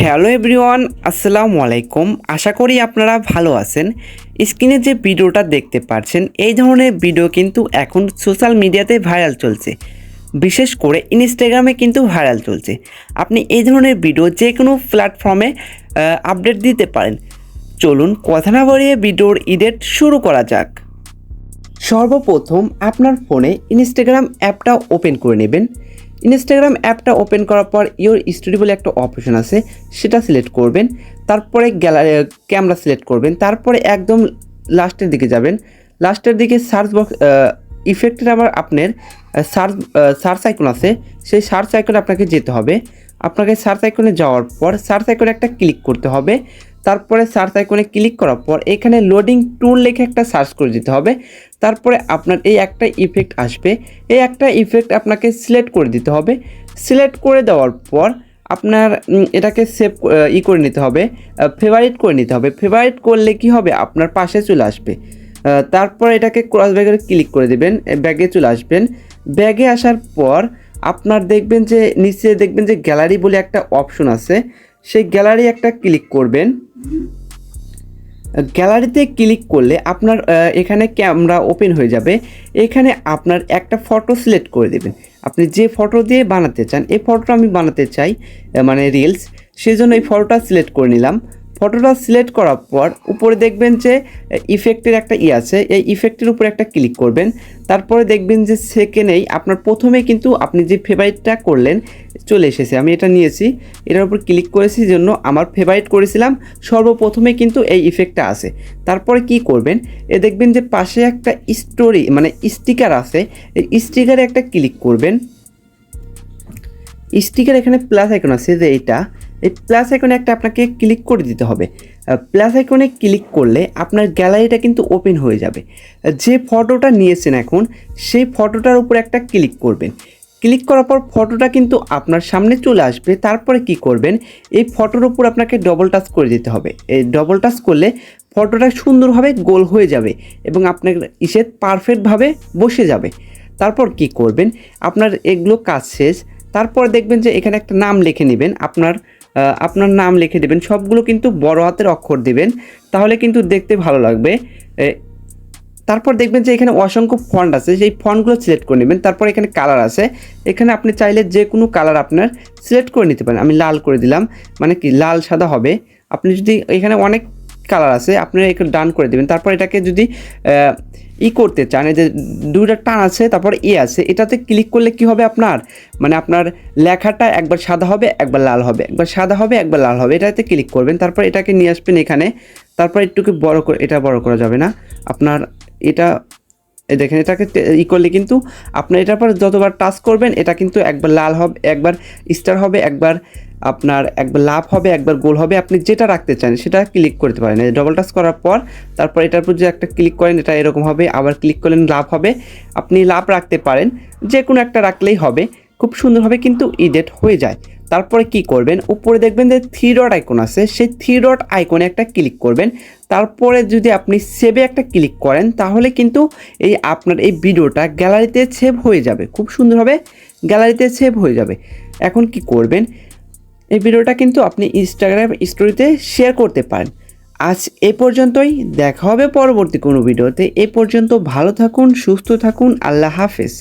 Hello everyone, আসসালামু আলাইকুম। আশা করি আপনারা ভালো আছেন। স্ক্রিনে যে ভিডিওটা দেখতে পাচ্ছেন, এই ধরনের ভিডিও কিন্তু এখন সোশ্যাল মিডিয়াতে ভাইরাল চলছে, বিশেষ করে ইনস্টাগ্রামে কিন্তু ভাইরাল চলছে। আপনি এই ধরনের ভিডিও যে কোনো প্ল্যাটফর্মে আপডেট দিতে পারেন। চলুন কথা না বাড়িয়ে ভিডিওর এডিট শুরু করা যাক। সর্বপ্রথম আপনার ফোনে ইনস্টাগ্রাম অ্যাপটা ওপেন করে নেবেন। ইনস্টাগ্রাম অ্যাপটা ওপেন করার পর ইওর স্টোরি বলে একটা অপশন আছে, সেটা সিলেক্ট করবেন। তারপরে গ্যালারি ক্যামেরা সিলেক্ট করবেন। তারপরে একদম লাস্টের দিকে যাবেন। লাস্টের দিকে সার্চ বক্স ইফেক্টের আবার আপনার সার্চ আইকন আছে, সেই সার্চ আইকনে আপনাকে যেতে হবে। আপনাকে সার্চ আইকনে যাওয়ার পর সার্চ আইকনে একটা ক্লিক করতে হবে। তারপরে সার্চ আইকনে ক্লিক করার পর এখানে লোডিং টুল লিখে একটা সার্চ করে দিতে হবে। তারপরে আপনার এই একটা ইফেক্ট আসবে, এই একটা ইফেক্ট আপনাকে সিলেক্ট করে দিতে হবে। সিলেক্ট করে দেওয়ার পর আপনার এটাকে সেভ করে নিতে হবে, ফেভারিট করে নিতে হবে। ফেভারিট করলে কি হবে, আপনার পাশে চলে আসবে। তারপর এটাকে ক্রস ব্যাগে ক্লিক করে দেবেন, ব্যাগে চলে আসবেন। ব্যাগে আসার পর আপনার দেখবেন যে নিচে দেখবেন যে গ্যালারি বলে একটা অপশন আছে, সেই গ্যালারি একটা ক্লিক করবেন। গ্যালারিতে ক্লিক করলে আপনার এখানে ক্যামেরা ওপেন হয়ে যাবে। এখানে আপনার একটা ফটো সিলেক্ট করে দেবেন। আপনি যে ফটো দিয়ে বানাতে চান, এই ফটোটা আমি বানাতে চাই মানে রিলস, সেই জন্য এই ফটোটা সিলেক্ট করে নিলাম। ফটোটা সিলেক্ট করার পর উপরে দেখবেন যে ইফেক্টের একটা আছে, এই ইফেক্টের উপরে একটা ক্লিক করবেন। তারপরে দেখবেন যে সেকেন্ডেই আপনার প্রথমে কিন্তু আপনি যে ফেভারিটটা করলেন চলে এসেছে। আমি এটা নিয়েছি, এটার উপর ক্লিক করেছি জন্য আমার ফেভারিট করেছিলাম, সর্বপ্রথমে কিন্তু এই ইফেক্টটা আছে। তারপরে কি করবেন, দেখবেন যে পাশে একটা স্টোরি মানে স্টিকার আছে, এই স্টিকারে একটা ক্লিক করবেন। স্টিকার এখানে প্লাস আইকন আছে, যে এই প্লাস আইকনে একটা আপনাকে ক্লিক করে দিতে হবে। প্লাস আইকনে ক্লিক করলে আপনার গ্যালারিটা কিন্তু ওপেন হয়ে যাবে। যে ফটোটা নিয়েছেন এখন, সেই ফটোটার উপর একটা ক্লিক করবেন। ক্লিক করার পর ফটোটা কিন্তু আপনার সামনে চলে আসবে। তারপরে কি করবেন, এই ফটোর উপর আপনাকে ডবল টাচ করে দিতে হবে। এই ডবল টাচ করলে ফটোটা সুন্দরভাবে গোল হয়ে যাবে এবং আপনার পারফেক্টভাবে বসে যাবে। তারপর কি করবেন, আপনার এগুলো কাজ শেষ। তারপর দেখবেন যে এখানে একটা নাম লিখে নেবেন, আপনার নাম লিখে দেবেন। সবগুলো কিন্তু বড় হাতের অক্ষর দেবেন, তাহলে কিন্তু দেখতে ভালো লাগবে। তারপর দেখবেন যে এখানে অসংখ্য ফন্ট আছে, সেই ফন্টগুলো সিলেক্ট করে নেবেন। তারপর এখানে কালার আছে, এখানে আপনি চাইলে যে কোনো কালার আপনার সিলেক্ট করে নিতে পারেন। আমি লাল করে দিলাম, মানে কি লাল সাদা হবে। আপনি যদি এখানে অনেক কালার আছে, আপনারা এখানে ডান করে দেবেন। তারপর এটাকে যদি করতে চান, এই যে দুইটা টান আছে, তারপর আছে, এটাতে ক্লিক করলে কি হবে, আপনার লেখাটা একবার সাদা হবে একবার লাল হবে, একবার সাদা হবে একবার লাল হবে। এটাতে ক্লিক করবেন। তারপর এটাকে নিয়ে আসবেন এখানে। তারপর একটুকে বড় করে, এটা বড় করা যাবে না আপনার, এটা দেখেন এটাকে করলে কিন্তু আপনার এটার পর যতবার টাচ করবেন এটা কিন্তু একবার লাল হবে, একবার স্টার হবে, একবার লাভ হবে, একবার গোল হবে। আপনি যেটা রাখতে চান সেটা ক্লিক করতে পারেন। ডবল টাচ করার পর তারপর এটার উপর যে একটা ক্লিক করেন, এটা এরকম হবে। আবার ক্লিক করলেন লাভ হবে। আপনি লাভ রাখতে পারেন, যে কোনো একটা রাখলেই হবে। খুব সুন্দরভাবে কিন্তু এডিট হয়ে যায়। তারপরে কি করবেন, উপরে দেখবেন যে 3 ডট আইকন আছে, সেই 3 ডট আইকনে একটা ক্লিক করবেন। তারপরে যদি আপনি সেভে একটা ক্লিক করেন, তাহলে কিন্তু আপনার এই ভিডিওটা গ্যালারিতে সেভ হয়ে যাবে, খুব সুন্দরভাবে গ্যালারিতে সেভ হয়ে যাবে। এখন কি করবেন, এই ভিডিওটা কিন্তু আপনি ইনস্টাগ্রাম স্টোরিতে শেয়ার করতে পারেন। আজ এ পর্যন্তই, দেখা হবে পরবর্তী কোনো ভিডিওতে। এ পর্যন্ত ভালো থাকুন, সুস্থ থাকুন, আল্লাহ হাফেজ।